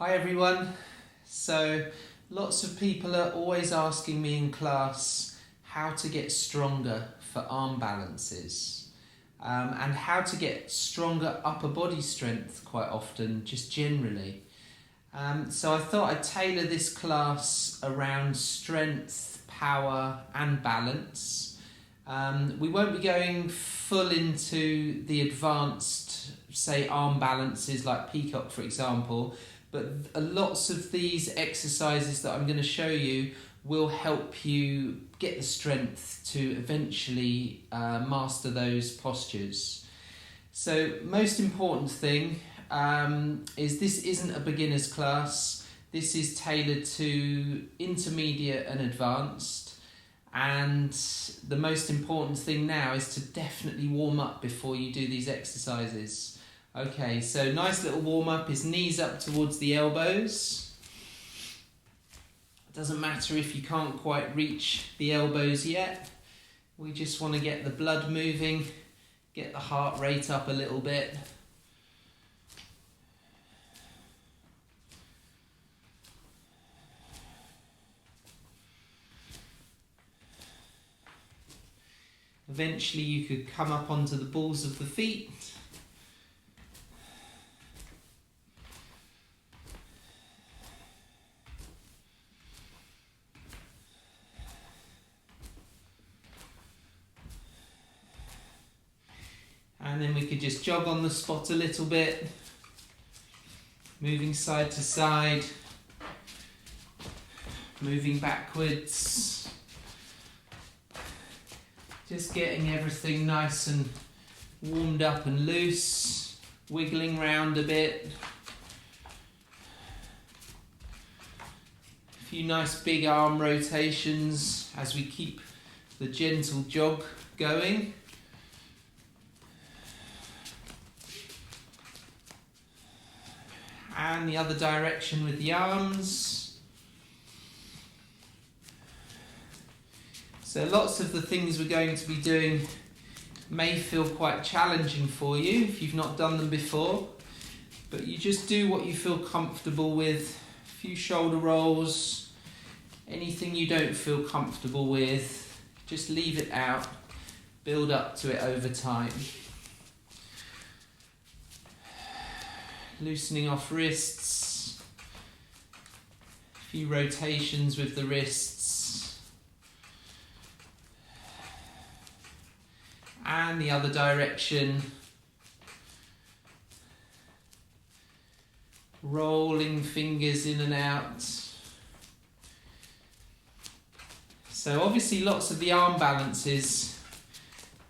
Hi everyone. So lots of people are always asking me in class how to get stronger for arm balances and how to get stronger upper body strength quite often, just generally. So I thought I'd tailor this class around strength, power and balance. We won't be going full into the advanced, say, arm balances like peacock, for example, but lots of these exercises that I'm going to show you will help you get the strength to eventually master those postures. So most important thing is this isn't a beginner's class. This is tailored to intermediate and advanced. And the most important thing now is to definitely warm up before you do these exercises. Okay, so nice little warm up is knees up towards the elbows. It doesn't matter if you can't quite reach the elbows yet. We just want to get the blood moving, get the heart rate up a little bit. Eventually you could come up onto the balls of the feet. And then we could just jog on the spot a little bit, moving side to side, moving backwards, just getting everything nice and warmed up and loose, wiggling round a bit. A few nice big arm rotations as we keep the gentle jog going. And the other direction with the arms. So lots of the things we're going to be doing may feel quite challenging for you if you've not done them before, but you just do what you feel comfortable with. A few shoulder rolls, anything you don't feel comfortable with, just leave it out, build up to it over time. Loosening off wrists, a few rotations with the wrists, and the other direction, rolling fingers in and out. So obviously lots of the arm balances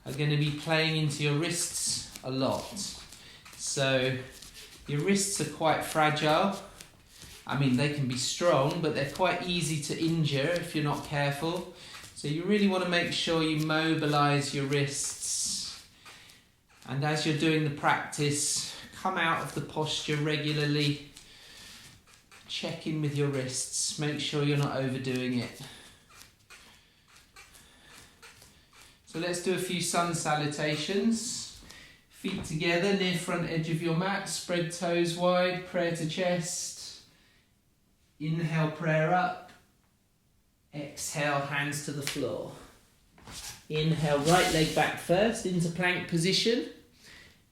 are going to be playing into your wrists a lot. So your wrists are quite fragile. I mean, they can be strong, but they're quite easy to injure if you're not careful. So you really want to make sure you mobilize your wrists. And as you're doing the practice, come out of the posture regularly. Check in with your wrists. Make sure you're not overdoing it. So let's do a few sun salutations. Feet together, near front edge of your mat, spread toes wide, prayer to chest. Inhale, prayer up. Exhale, hands to the floor. Inhale, right leg back first into plank position.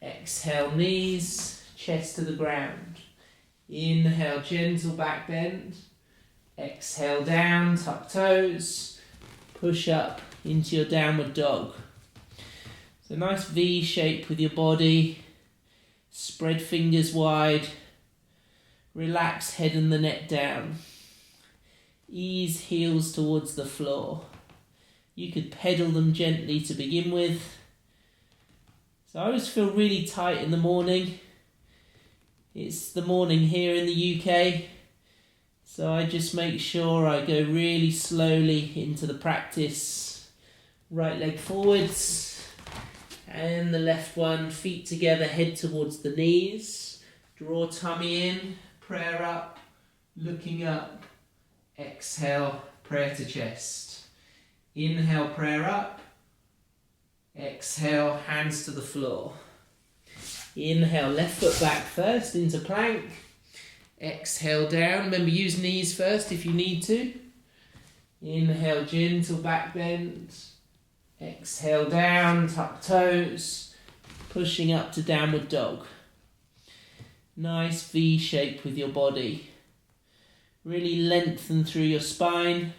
Exhale, knees, chest to the ground. Inhale, gentle back bend. Exhale, down, tuck toes. Push up into your downward dog. So nice V shape with your body, spread fingers wide, relax head and the neck down, ease heels towards the floor. You could pedal them gently to begin with. So I always feel really tight in the morning. It's the morning here in the UK, so I just make sure I go really slowly into the practice. Right leg forwards. And the left one, feet together, head towards the knees. Draw tummy in, prayer up, looking up. Exhale, prayer to chest. Inhale, prayer up. Exhale, hands to the floor. Inhale, left foot back first into plank. Exhale down. Remember, use knees first if you need to. Inhale, gentle back bend. Exhale down, tuck toes. Pushing up to downward dog. Nice V shape with your body. Really lengthen through your spine.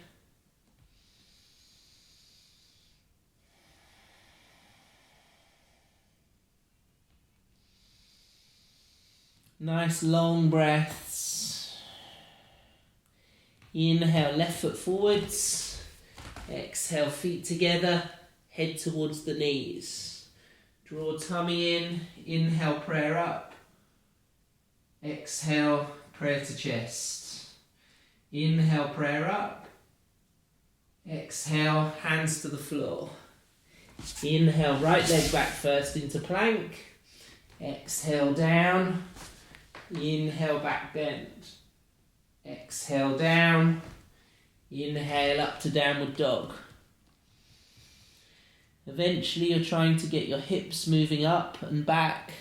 Nice long breaths. Inhale, left foot forwards. Exhale, feet together, head towards the knees. Draw tummy in, inhale, prayer up. Exhale, prayer to chest. Inhale, prayer up. Exhale, hands to the floor. Inhale, right leg back first into plank. Exhale, down. Inhale, back bend. Exhale, down. Inhale, up to downward dog. Eventually, you're trying to get your hips moving up and back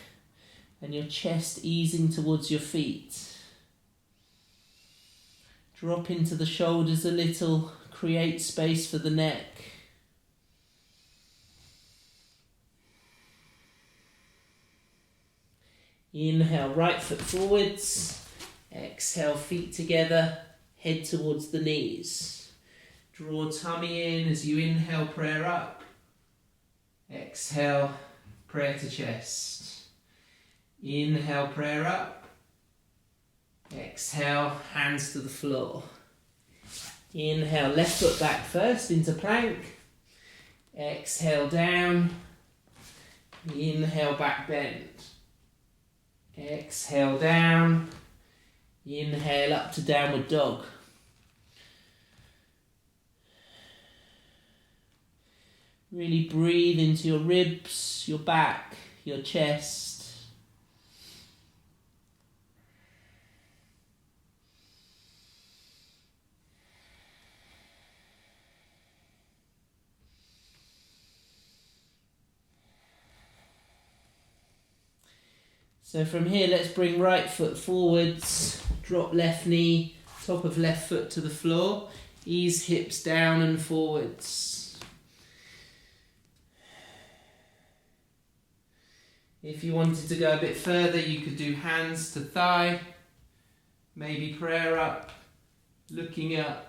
and your chest easing towards your feet. Drop into the shoulders a little, create space for the neck. Inhale, right foot forwards. Exhale, feet together, head towards the knees. Draw tummy in as you inhale, prayer up. Exhale, prayer to chest. Inhale, prayer up. Exhale, hands to the floor. Inhale, left foot back first into plank. Exhale, down. Inhale, back bend. Exhale, down. Inhale, up to downward dog. Really breathe into your ribs, your back, your chest. So from here, let's bring right foot forwards, drop left knee, top of left foot to the floor, ease hips down and forwards. If you wanted to go a bit further, you could do hands to thigh, maybe prayer up, looking up.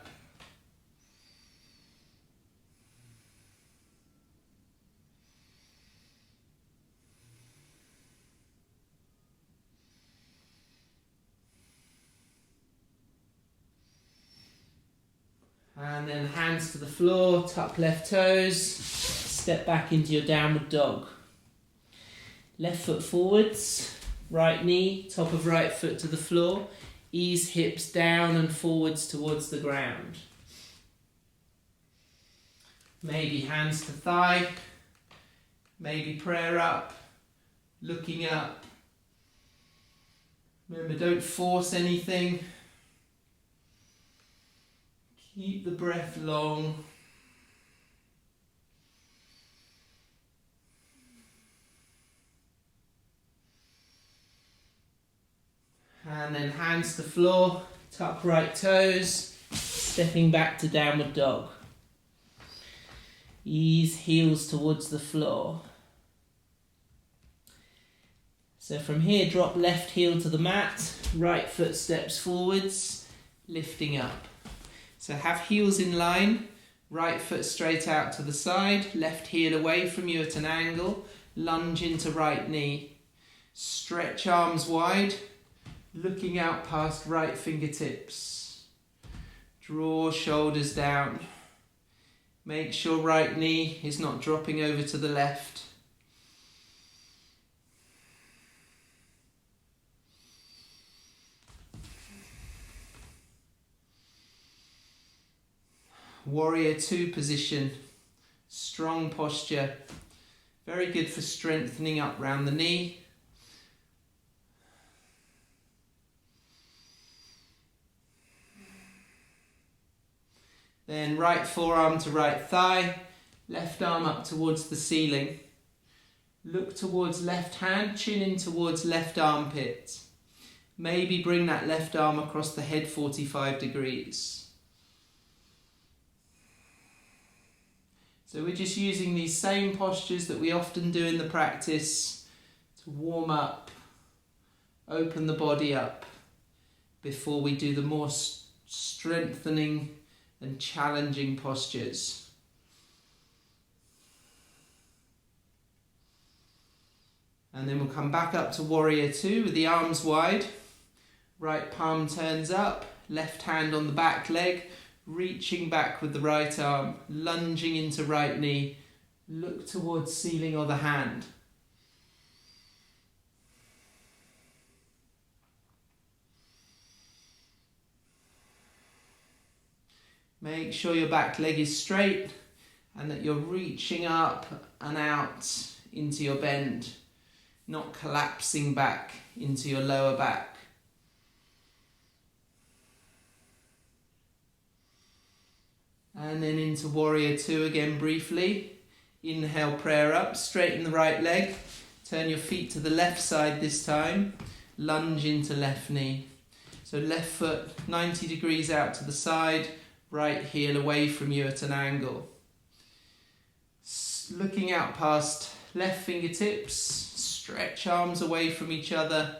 And then hands to the floor, tuck left toes, step back into your downward dog. Left foot forwards, right knee, top of right foot to the floor, ease hips down and forwards towards the ground. Maybe hands to thigh, maybe prayer up, looking up. Remember, don't force anything. Keep the breath long. And then hands to floor, tuck right toes, stepping back to downward dog. Ease heels towards the floor. So from here, drop left heel to the mat, right foot steps forwards, lifting up. So have heels in line, right foot straight out to the side, left heel away from you at an angle, lunge into right knee. Stretch arms wide, looking out past right fingertips. Draw shoulders down. Make sure right knee is not dropping over to the left. Warrior 2 position, strong posture, very good for strengthening up round the knee. Then right forearm to right thigh, left arm up towards the ceiling. Look towards left hand, chin in towards left armpit. Maybe bring that left arm across the head 45 degrees. So we're just using these same postures that we often do in the practice to warm up, open the body up before we do the more strengthening and challenging postures. And then we'll come back up to Warrior Two with the arms wide. Right palm turns up, left hand on the back leg, reaching back with the right arm, lunging into right knee, look towards ceiling or the hand. Make sure your back leg is straight and that you're reaching up and out into your bend, not collapsing back into your lower back. And then into Warrior Two again briefly. Inhale, prayer up, straighten the right leg, turn your feet to the left side this time, lunge into left knee. So left foot 90 degrees out to the side, right heel away from you at an angle. Looking out past left fingertips, stretch arms away from each other.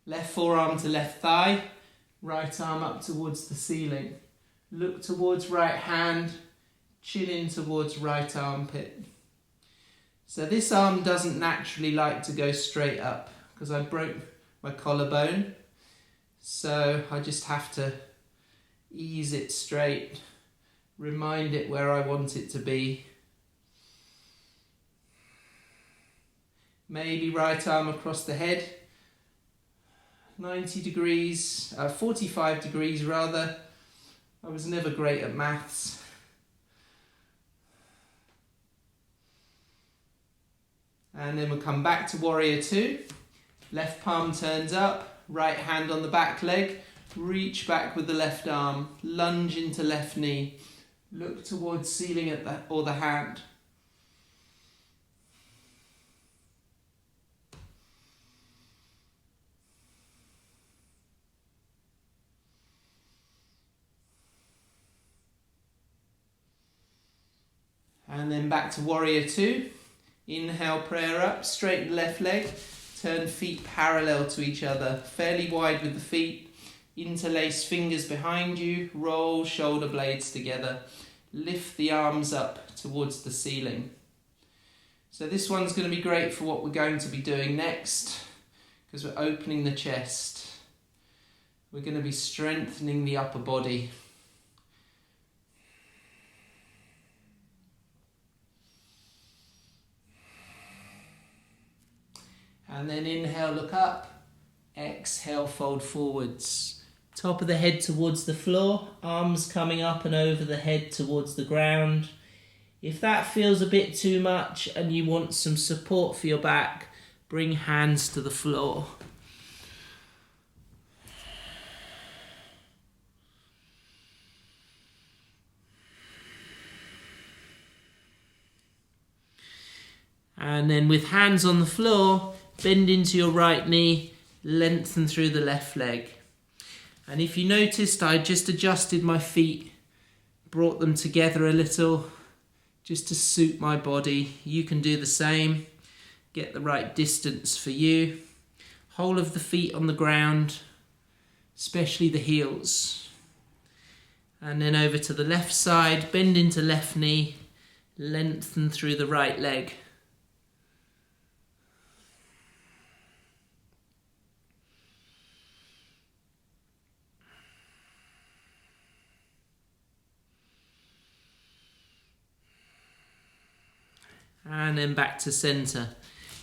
Left forearm to left thigh, right arm up towards the ceiling. Look towards right hand, chin in towards right armpit. So this arm doesn't naturally like to go straight up because I broke my collarbone. So I just have to ease it straight, remind it where I want it to be. Maybe right arm across the head. 90 degrees, 45 degrees rather. I was never great at maths. And then we'll come back to Warrior Two. Left palm turns up, right hand on the back leg. Reach back with the left arm, lunge into left knee. Look towards ceiling or the hand. And then back to Warrior Two. Inhale, prayer up, straighten the left leg, turn feet parallel to each other, fairly wide with the feet, interlace fingers behind you, roll shoulder blades together, lift the arms up towards the ceiling. So this one's going to be great for what we're going to be doing next, because we're opening the chest. We're going to be strengthening the upper body. And then inhale, look up. Exhale, fold forwards. Top of the head towards the floor. Arms coming up and over the head towards the ground. If that feels a bit too much and you want some support for your back, bring hands to the floor. And then with hands on the floor, bend into your right knee, lengthen through the left leg. And if you noticed, I just adjusted my feet, brought them together a little, just to suit my body. You can do the same. Get the right distance for you. Whole of the feet on the ground, especially the heels. And then over to the left side, bend into left knee, lengthen through the right leg. And then back to centre.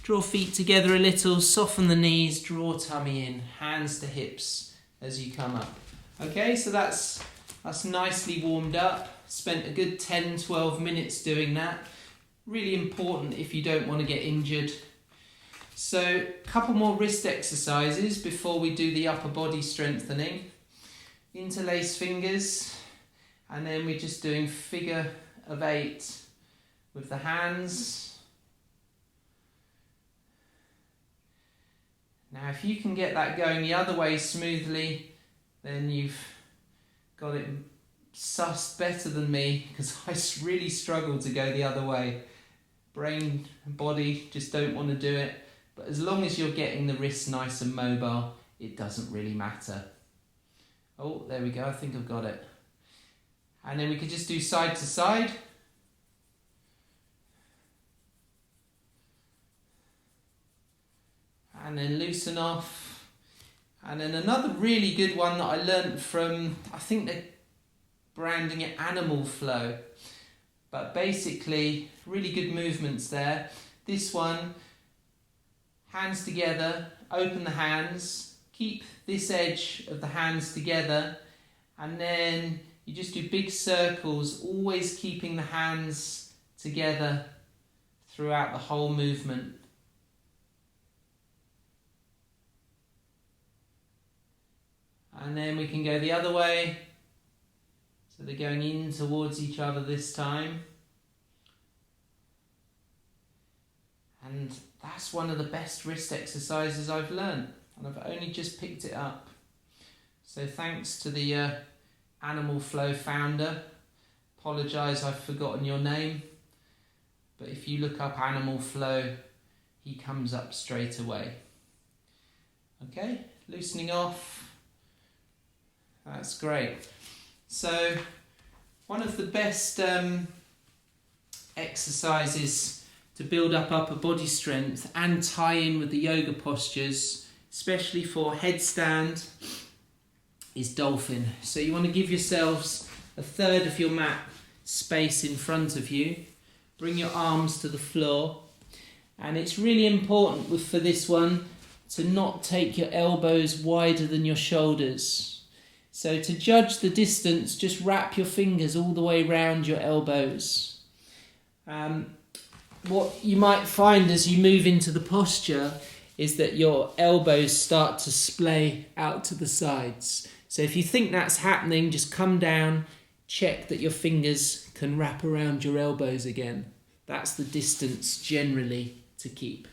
Draw feet together a little, soften the knees, draw tummy in, hands to hips as you come up. Okay, so that's nicely warmed up. Spent a good 10-12 minutes doing that. Really important if you don't want to get injured. So a couple more wrist exercises before we do the upper body strengthening. Interlace fingers And then we're just doing figure of 8 with the hands. Now if you can get that going the other way smoothly, then you've got it sussed better than me, because I really struggle to go the other way. Brain and body just don't want to do it, but as long as you're getting the wrists nice and mobile, it doesn't really matter. Oh, there we go, I think I've got it. And then we could just do side to side. And then loosen off. And then another really good one that I learnt from, I think they're branding it Animal Flow. But basically, really good movements there. This one, hands together, open the hands, keep this edge of the hands together, and then you just do big circles, always keeping the hands together throughout the whole movement. And then we can go the other way. So they're going in towards each other this time. And that's one of the best wrist exercises I've learned. And I've only just picked it up. So thanks to the Animal Flow founder. Apologise, I've forgotten your name. But if you look up Animal Flow, he comes up straight away. Okay, loosening off. That's great. So, one of the best exercises to build up upper body strength and tie in with the yoga postures, especially for headstand, is dolphin. So you want to give yourselves a third of your mat space in front of you. Bring your arms to the floor. And it's really important for this one to not take your elbows wider than your shoulders. So to judge the distance, just wrap your fingers all the way round your elbows. What you might find as you move into the posture is that your elbows start to splay out to the sides. So if you think that's happening, just come down, check that your fingers can wrap around your elbows again. That's the distance generally to keep.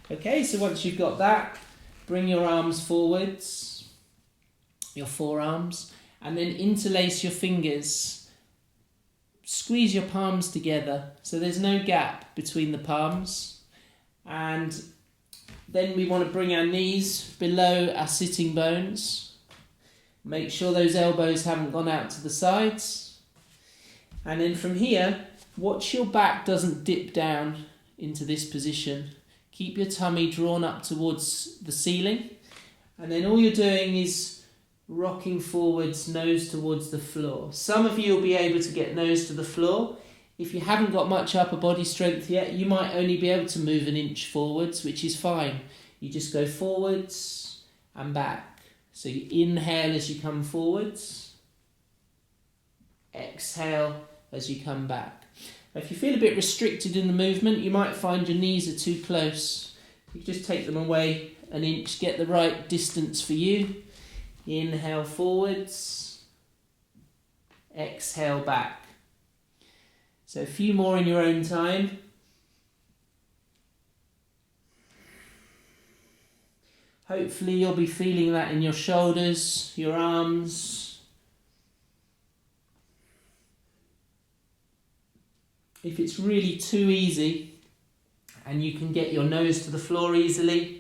Okay, so once you've got that, bring your arms forwards, your forearms, and then interlace your fingers. Squeeze your palms together so there's no gap between the palms. And then we want to bring our knees below our sitting bones. Make sure those elbows haven't gone out to the sides. And then from here, watch your back doesn't dip down into this position. Keep your tummy drawn up towards the ceiling. And then all you're doing is rocking forwards, nose towards the floor. Some of you will be able to get nose to the floor. If you haven't got much upper body strength yet, you might only be able to move an inch forwards, which is fine. You just go forwards and back. So you inhale as you come forwards. Exhale as you come back. If you feel a bit restricted in the movement, you might find your knees are too close. You just take them away an inch, get the right distance for you. Inhale forwards, exhale back. So a few more in your own time. Hopefully you'll be feeling that in your shoulders, your arms. If it's really too easy and you can get your nose to the floor easily,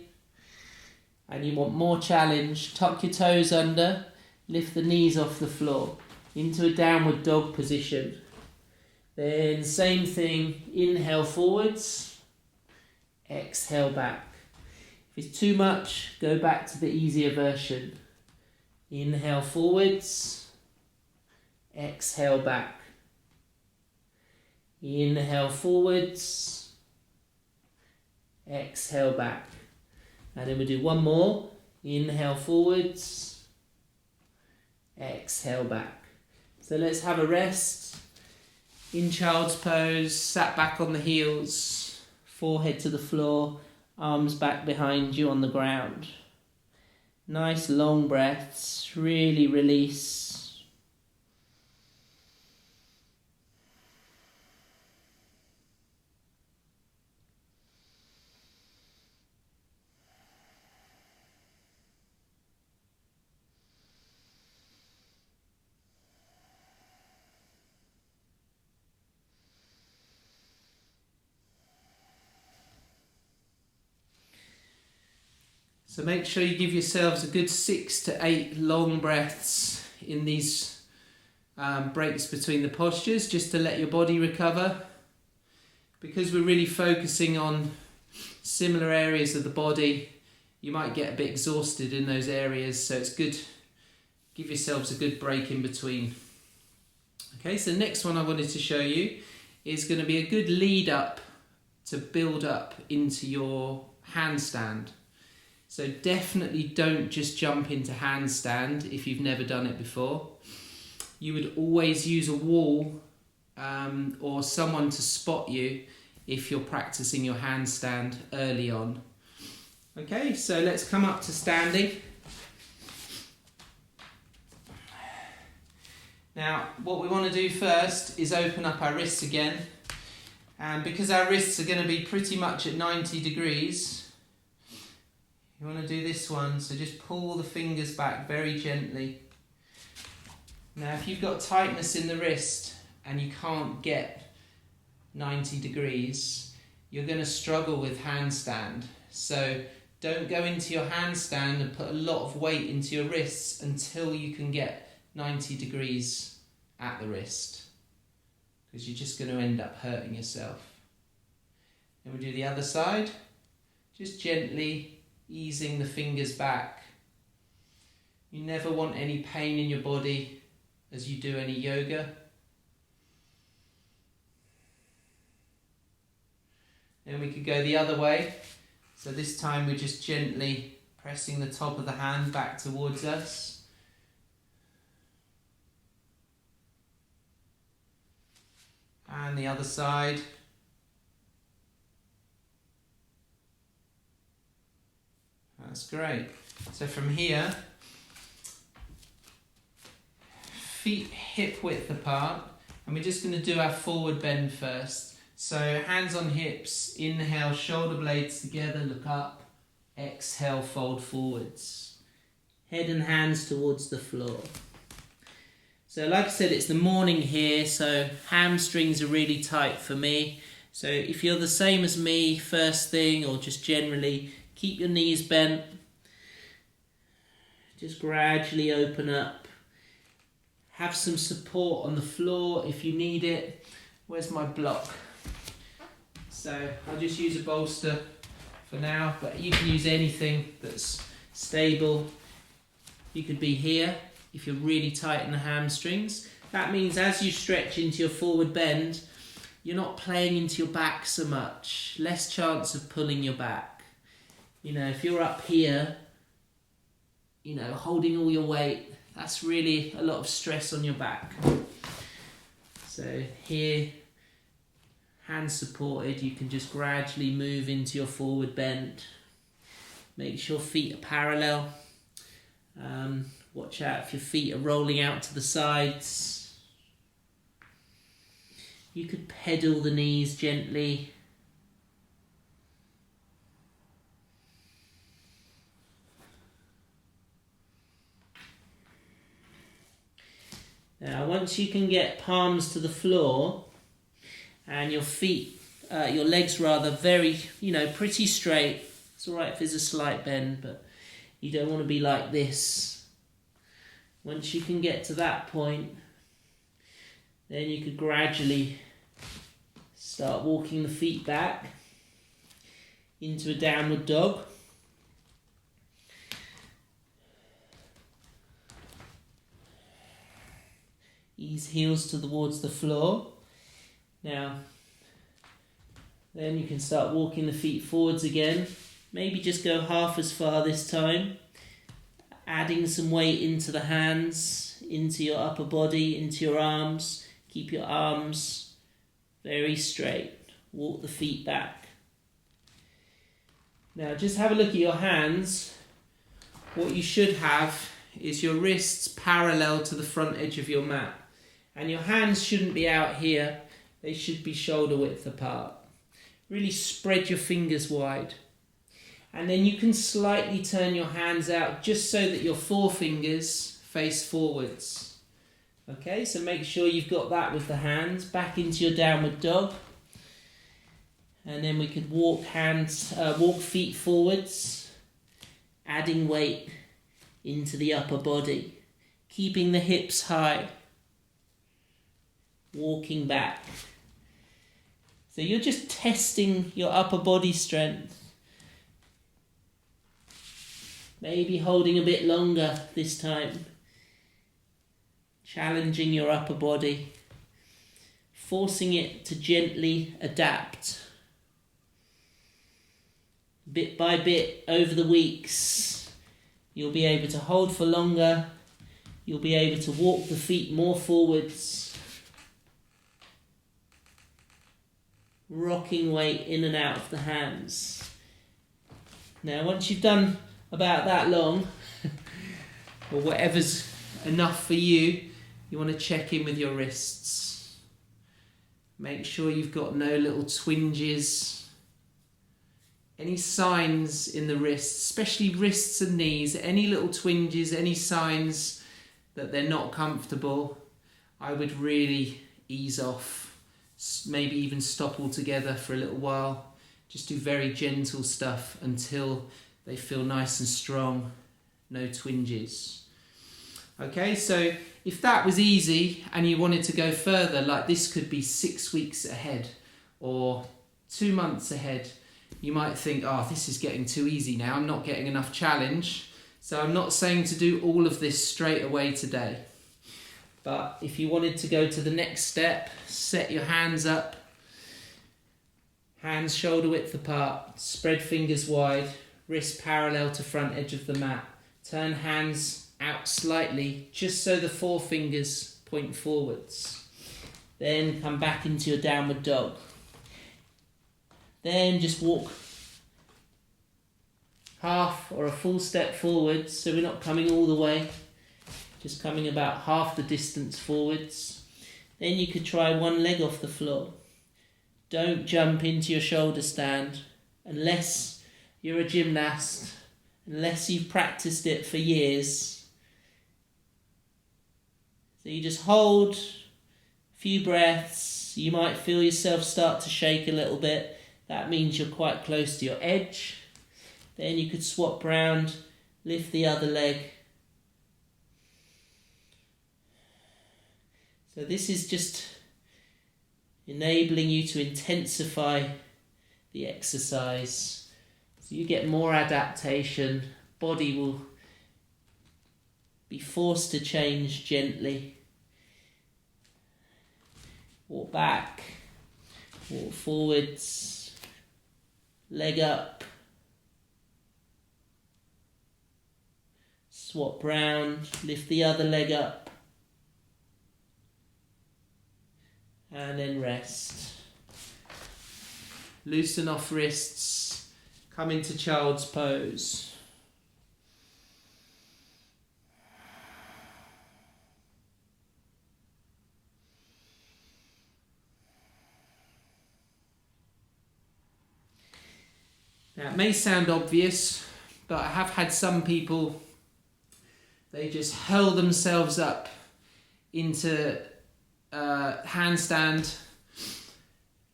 and you want more challenge, tuck your toes under, lift the knees off the floor into a downward dog position. Then same thing, inhale forwards, exhale back. If it's too much, go back to the easier version. Inhale forwards, exhale back. Inhale forwards, exhale back. And then we'll do one more. Inhale forwards, exhale back. So let's have a rest. In child's pose, sat back on the heels, forehead to the floor, arms back behind you on the ground. Nice long breaths, really release. So make sure you give yourselves a good 6 to 8 long breaths in these breaks between the postures, just to let your body recover. Because we're really focusing on similar areas of the body, you might get a bit exhausted in those areas, so it's good. Give yourselves a good break in between. Okay, so the next one I wanted to show you is going to be a good lead up to build up into your handstand. So definitely don't just jump into handstand if you've never done it before. You would always use a wall or someone to spot you if you're practicing your handstand early on. Okay, so let's come up to standing. Now, what we want to do first is open up our wrists again. And because our wrists are going to be pretty much at 90 degrees, you want to do this one, so just pull the fingers back very gently. Now, if you've got tightness in the wrist and you can't get 90 degrees, you're going to struggle with handstand. So don't go into your handstand and put a lot of weight into your wrists until you can get 90 degrees at the wrist, because you're just going to end up hurting yourself. Then we do the other side, just gently easing the fingers back. You never want any pain in your body as you do any yoga. Then we could go the other way. So this time we're just gently pressing the top of the hand back towards us. And the other side. That's great. So from here, feet hip width apart, and we're just going to do our forward bend first. So hands on hips, inhale, shoulder blades together, look up, exhale, fold forwards. Head and hands towards the floor. So like I said, it's the morning here, so hamstrings are really tight for me. So if you're the same as me, first thing, or just generally, keep your knees bent. Just gradually open up. Have some support on the floor if you need it. Where's my block? So I'll just use a bolster for now, but you can use anything that's stable. You could be here if you're really tight in the hamstrings. That means as you stretch into your forward bend, you're not playing into your back so much. Less chance of pulling your back. You know, if you're up here, you know, holding all your weight, that's really a lot of stress on your back. So here, hands supported, you can just gradually move into your forward bend. Make sure feet are parallel. Watch out if your feet are rolling out to the sides. You could pedal the knees gently. Now, once you can get palms to the floor and your feet, your legs rather, very, pretty straight. It's all right if there's a slight bend, but you don't want to be like this. Once you can get to that point, then you could gradually start walking the feet back into a downward dog. Ease heels towards the floor. Now, then you can start walking the feet forwards again. Maybe just go half as far this time. Adding some weight into the hands, into your upper body, into your arms. Keep your arms very straight. Walk the feet back. Now just have a look at your hands. What you should have is your wrists parallel to the front edge of your mat. And your hands shouldn't be out here. They should be shoulder width apart. Really spread your fingers wide. And then you can slightly turn your hands out just so that your forefingers face forwards. Okay, so make sure you've got that with the hands. Back into your downward dog. And then we could walk feet forwards adding weight into the upper body, keeping the hips high, walking back. So you're just testing your upper body strength. Maybe holding a bit longer this time. Challenging your upper body. Forcing it to gently adapt. Bit by bit over the weeks, you'll be able to hold for longer. You'll be able to walk the feet more forwards. Rocking weight in and out of the hands. Now once you've done about that long, or whatever's enough for you, you want to check in with your wrists. Make sure you've got no little twinges. Any signs in the wrists, especially wrists and knees, any little twinges, any signs that they're not comfortable, I would really ease off. Maybe even stop altogether for a little while. Just do very gentle stuff until they feel nice and strong. No twinges. Okay, so if that was easy and you wanted to go further, like this could be 6 weeks ahead or 2 months ahead, you might think, oh, this is getting too easy now. I'm not getting enough challenge. So I'm not saying to do all of this straight away today. But if you wanted to go to the next step, set your hands up. Hands shoulder width apart. Spread fingers wide. Wrist parallel to front edge of the mat. Turn hands out slightly, just so the forefingers point forwards. Then come back into your downward dog. Then just walk half or a full step forwards, so we're not coming all the way, just coming about half the distance forwards. Then you could try one leg off the floor. Don't jump into your shoulder stand unless you're a gymnast, unless you've practiced it for years. So you just hold a few breaths. You might feel yourself start to shake a little bit. That means you're quite close to your edge. Then you could swap round, lift the other leg. So this is just enabling you to intensify the exercise. So you get more adaptation. Body will be forced to change gently. Walk back, walk forwards. Leg up, swap round, lift the other leg up, and then rest. Loosen off wrists, come into child's pose. Now, it may sound obvious, but I have had some people, they just hurl themselves up into handstand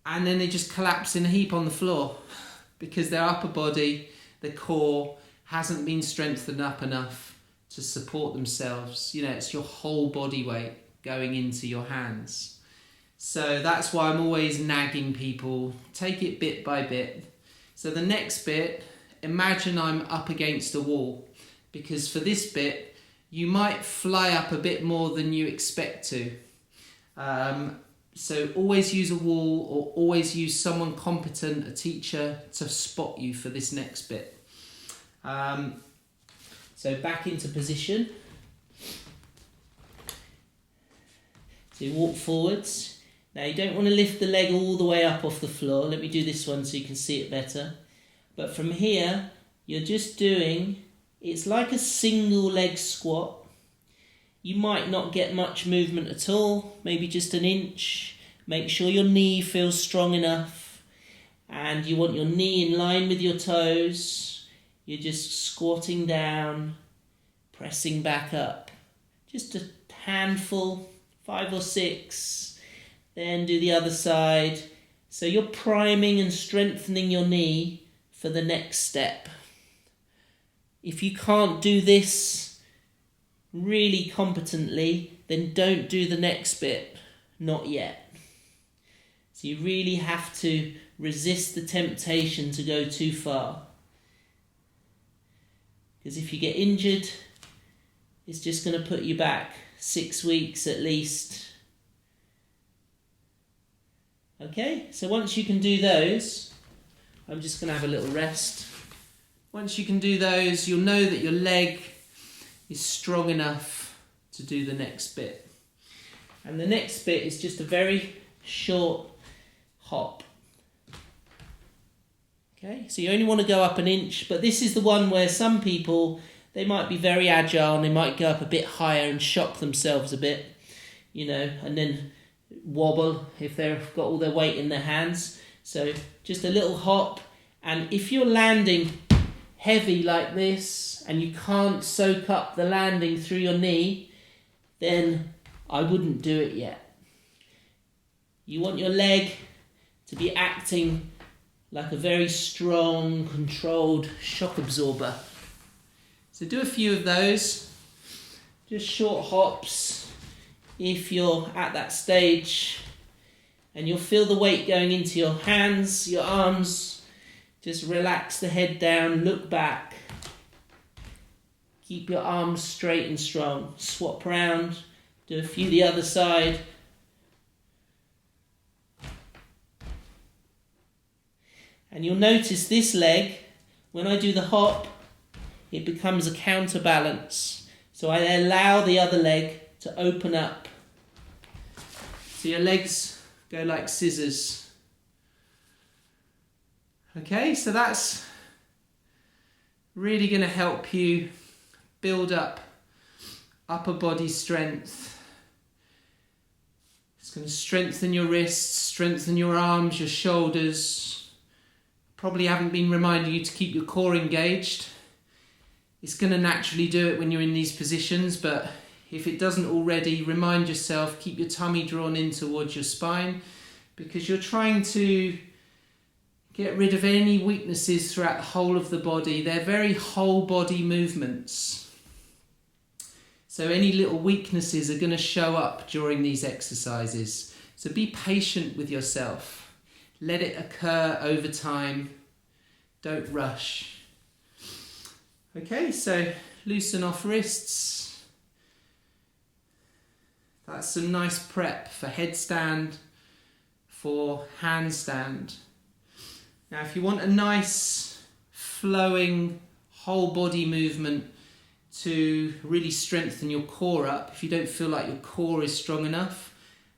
and then they just collapse in a heap on the floor because their upper body, the core, hasn't been strengthened up enough to support themselves. You know, it's your whole body weight going into your hands. So that's why I'm always nagging people, take it bit by bit. So the next bit, imagine I'm up against a wall, because for this bit, you might fly up a bit more than you expect to. So always use a wall or always use someone competent, a teacher, to spot you for this next bit. So back into position. So you walk forwards. Now you don't want to lift the leg all the way up off the floor. Let me do this one so you can see it better. But from here, you're just doing, it's like a single leg squat. You might not get much movement at all, maybe just an inch. Make sure your knee feels strong enough. And you want your knee in line with your toes. You're just squatting down, pressing back up. Just a handful, 5 or 6. Then do the other side. So you're priming and strengthening your knee for the next step. if you can't do this really competently, then don't do the next bit, not yet. So you really have to resist the temptation to go too far. Because if you get injured, it's just going to put you back 6 weeks at least. Okay, so once you can do those, I'm just going to have a little rest. Once you can do those, you'll know that your leg is strong enough to do the next bit. And the next bit is just a very short hop. Okay, so you only want to go up an inch, but this is the one where some people, they might be very agile and they might go up a bit higher and shock themselves a bit, and then wobble if they've got all their weight in their hands. So just a little hop, and if you're landing heavy like this and you can't soak up the landing through your knee, then I wouldn't do it yet. You want your leg to be acting like a very strong, controlled shock absorber. So do a few of those, just short hops if you're at that stage, and you'll feel the weight going into your hands, your arms. Just relax the head down, look back. Keep your arms straight and strong. Swap around, do a few the other side. And you'll notice this leg, when I do the hop, it becomes a counterbalance. So I allow the other leg to open up. So your legs go like scissors. Okay, so that's really going to help you build up upper body strength. It's going to strengthen your wrists, strengthen your arms, your shoulders. Probably haven't been reminding you to keep your core engaged. It's going to naturally do it when you're in these positions, but if it doesn't already, remind yourself, keep your tummy drawn in towards your spine, because you're trying to get rid of any weaknesses throughout the whole of the body. They're very whole body movements. So any little weaknesses are going to show up during these exercises. So be patient with yourself. Let it occur over time. Don't rush. Okay, so loosen off wrists. That's some nice prep for headstand, for handstand. Now, if you want a nice flowing whole body movement to really strengthen your core up, if you don't feel like your core is strong enough,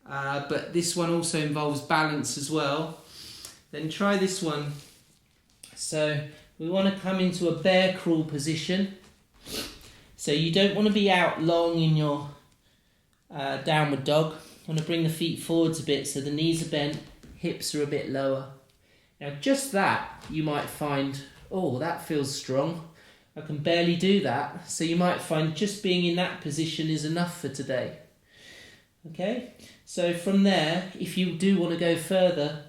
but this one also involves balance as well, then try this one. So we want to come into a bear crawl position. So you don't want to be out long in your downward dog. You want to bring the feet forwards a bit so the knees are bent, hips are a bit lower. Now just that, you might find, oh, that feels strong. I can barely do that. So you might find just being in that position is enough for today. Okay, so from there, if you do want to go further,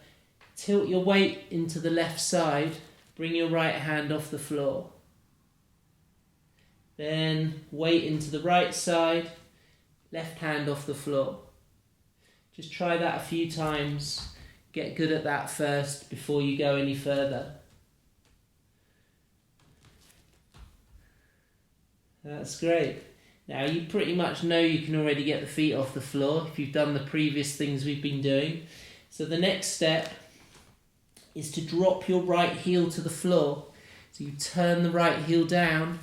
tilt your weight into the left side, bring your right hand off the floor. Then weight into the right side, left hand off the floor. Just try that a few times. Get good at that first before you go any further. That's great. Now you pretty much know you can already get the feet off the floor if you've done the previous things we've been doing. So the next step is to drop your right heel to the floor. So you turn the right heel down,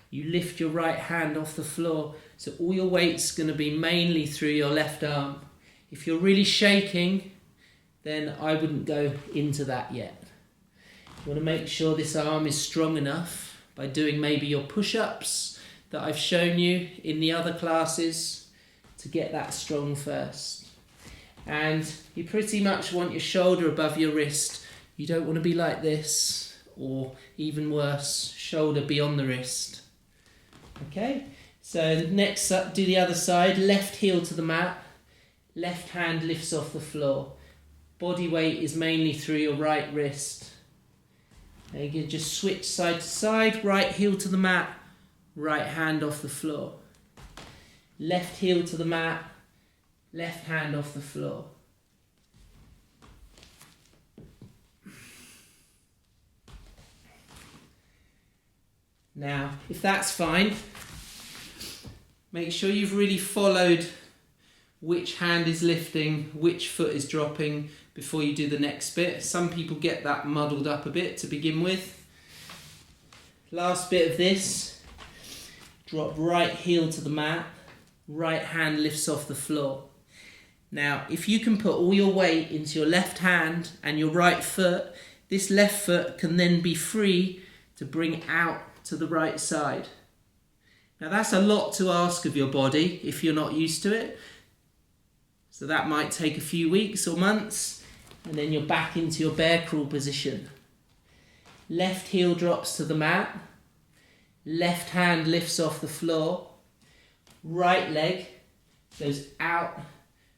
you lift your right hand off the floor. So all your weight's going to be mainly through your left arm. If you're really shaking, then I wouldn't go into that yet. You want to make sure this arm is strong enough by doing maybe your push-ups that I've shown you in the other classes to get that strong first. And you pretty much want your shoulder above your wrist. You don't want to be like this, or even worse, shoulder beyond the wrist. Okay, so next up, do the other side. Left heel to the mat, left hand lifts off the floor. Body weight is mainly through your right wrist. You can just switch side to side, right heel to the mat, right hand off the floor. Left heel to the mat, left hand off the floor. Now, if that's fine, make sure you've really followed which hand is lifting, which foot is dropping before you do the next bit. Some people get that muddled up a bit to begin with. Last bit of this, drop right heel to the mat, right hand lifts off the floor. Now, if you can put all your weight into your left hand and your right foot, this left foot can then be free to bring out to the right side. Now that's a lot to ask of your body if you're not used to it. So that might take a few weeks or months, and then you're back into your bear crawl position. Left heel drops to the mat, left hand lifts off the floor, right leg goes out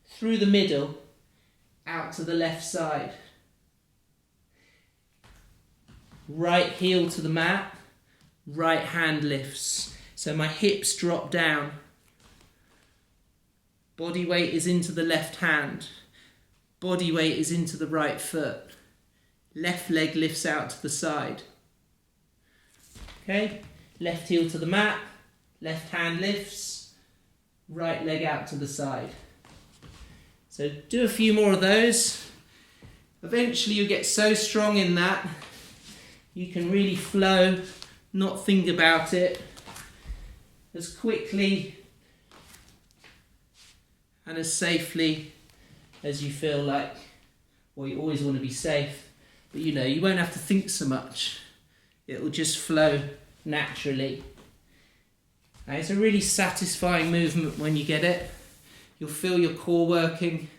through the middle, out to the left side. Right heel to the mat, right hand lifts. So my hips drop down. Body weight is into the left hand. Body weight is into the right foot. Left leg lifts out to the side. Okay, left heel to the mat, left hand lifts, right leg out to the side. So do a few more of those. Eventually you get so strong in that, you can really flow, not think about it, as quickly and as safely as you feel like. Well, you always want to be safe, but you know, you won't have to think so much. It will just flow naturally. And it's a really satisfying movement when you get it. You'll feel your core working.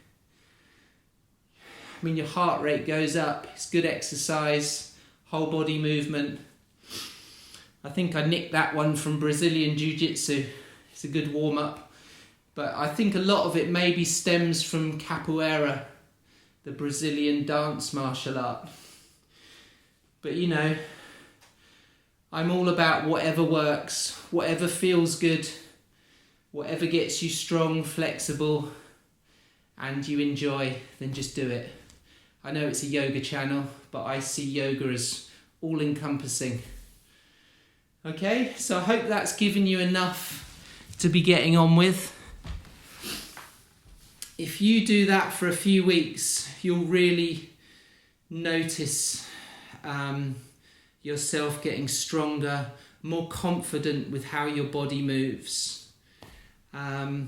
I mean, your heart rate goes up. It's good exercise, whole body movement. I think I nicked that one from Brazilian Jiu-Jitsu. It's a good warm-up. But I think a lot of it maybe stems from capoeira, the Brazilian dance martial art. But you know, I'm all about whatever works, whatever feels good, whatever gets you strong, flexible, and you enjoy, then just do it. I know it's a yoga channel, but I see yoga as all-encompassing. Okay, so I hope that's given you enough to be getting on with. If you do that for a few weeks, you'll really notice yourself getting stronger, more confident with how your body moves. Any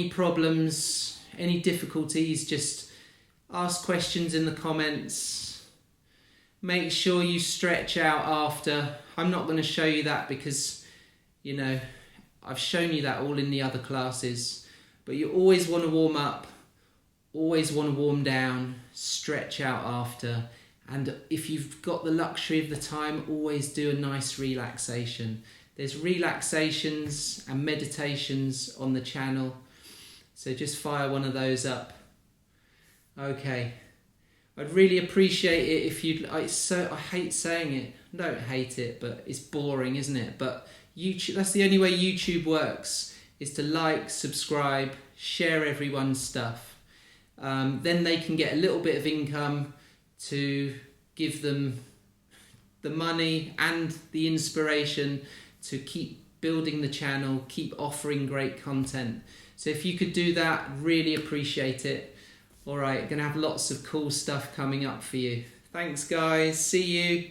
problems, any difficulties, just ask questions in the comments. Make sure you stretch out after. I'm not going to show you that because, you know, I've shown you that all in the other classes. But you always want to warm up, always want to warm down, stretch out after. And if you've got the luxury of the time, always do a nice relaxation. There's relaxations and meditations on the channel. So just fire one of those up. Okay. I'd really appreciate it if you'd... I hate saying it. I don't hate it, but it's boring, isn't it? But YouTube, that's the only way YouTube works, is to like, subscribe, share everyone's stuff. Then they can get a little bit of income to give them the money and the inspiration to keep building the channel, keep offering great content. So if you could do that, really appreciate it. All right, gonna have lots of cool stuff coming up for you. Thanks guys, see you.